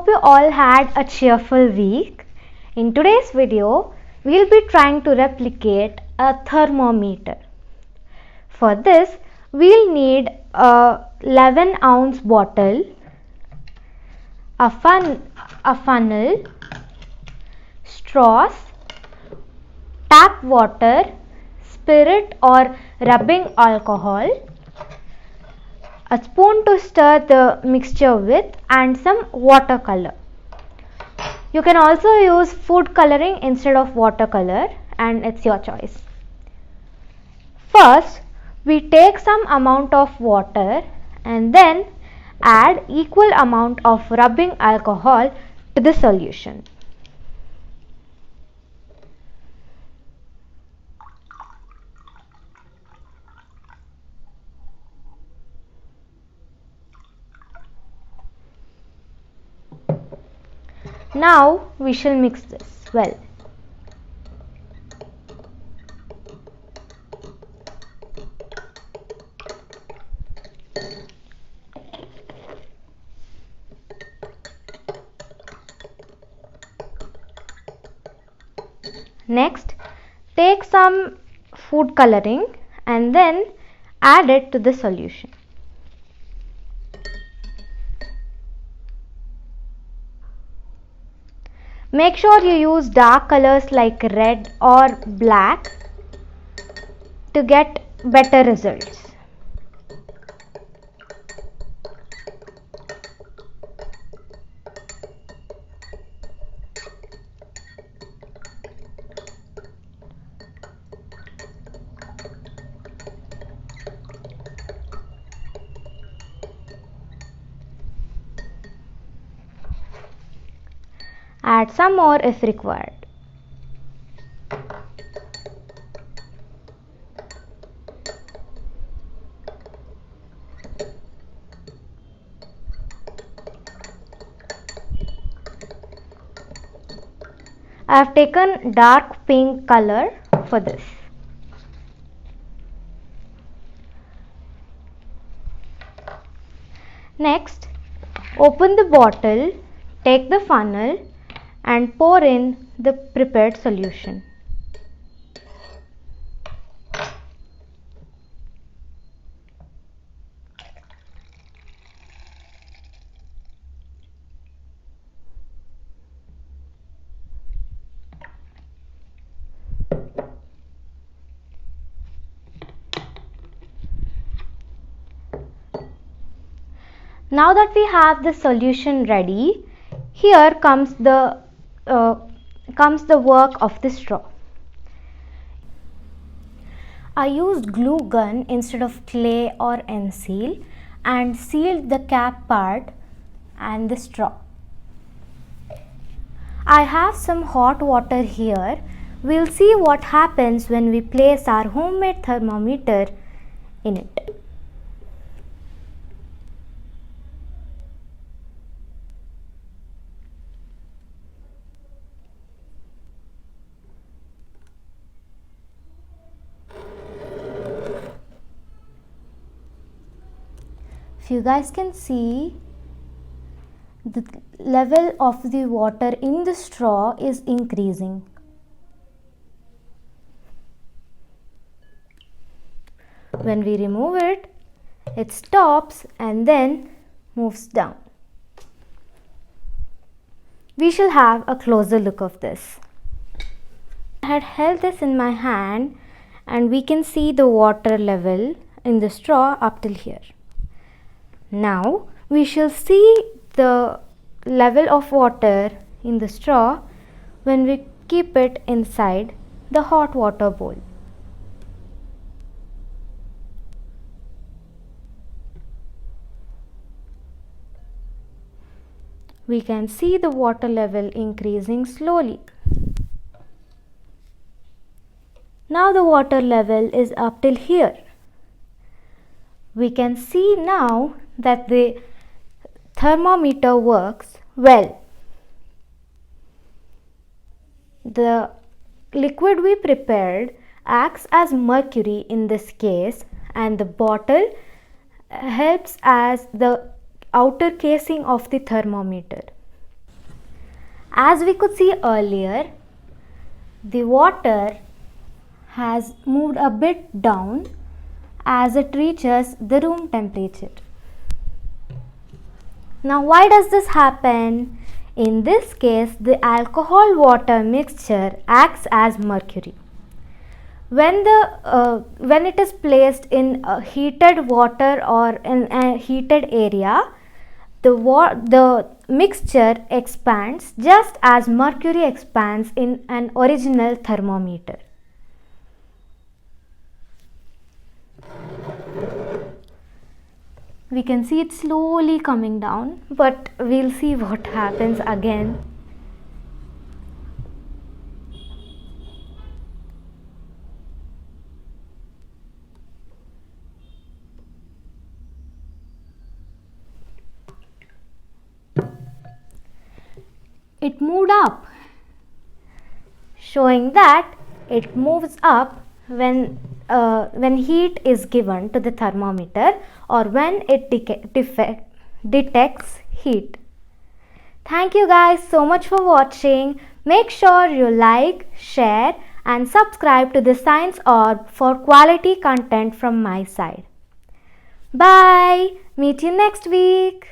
hope you all had a cheerful week. In today's video, we'll be trying to replicate a thermometer. For this, we'll need a 11-ounce bottle, a funnel, straws, tap water, spirit or rubbing alcohol, a spoon to stir the mixture with, and some watercolor. You can also use food coloring instead of watercolor, and it's your choice. First, we take some amount of water and then add equal amount of rubbing alcohol to the solution. Now we shall mix this well. Next, take some food coloring and then add it to the solution. Make sure you use dark colors like red or black to get better results. Add some more if required. I have taken dark pink color for this. Next, open the bottle, take the funnel and pour in the prepared solution. Now that we have the solution ready, here comes the work of the straw. I used glue gun instead of clay or N-seal and sealed the cap part and the straw. I have some hot water here. We'll see what happens when we place our homemade thermometer in it. If you guys can see, the level of the water in the straw is increasing. When we remove it, it stops and then moves down. We shall have a closer look of this. I had held this in my hand and we can see the water level in the straw up till here. Now we shall see the level of water in the straw when we keep it inside the hot water bowl. We can see the water level increasing slowly. Now the water level is up till here. We can see now that the thermometer works well. The liquid we prepared acts as mercury in this case, and the bottle helps as the outer casing of the thermometer. As we could see earlier, the water has moved a bit down as it reaches the room temperature. Now, why does this happen? In this case, the alcohol water mixture acts as mercury. When it is placed in heated water or in a heated area, the mixture expands just as mercury expands in an original thermometer. We can see it slowly coming down, but we'll see what happens again. It moved up, showing that it moves up when heat is given to the thermometer or when it detects heat. Thank you guys so much for watching. Make sure you like, share and subscribe to the Science Orb for quality content from my side. Bye. Meet you next week.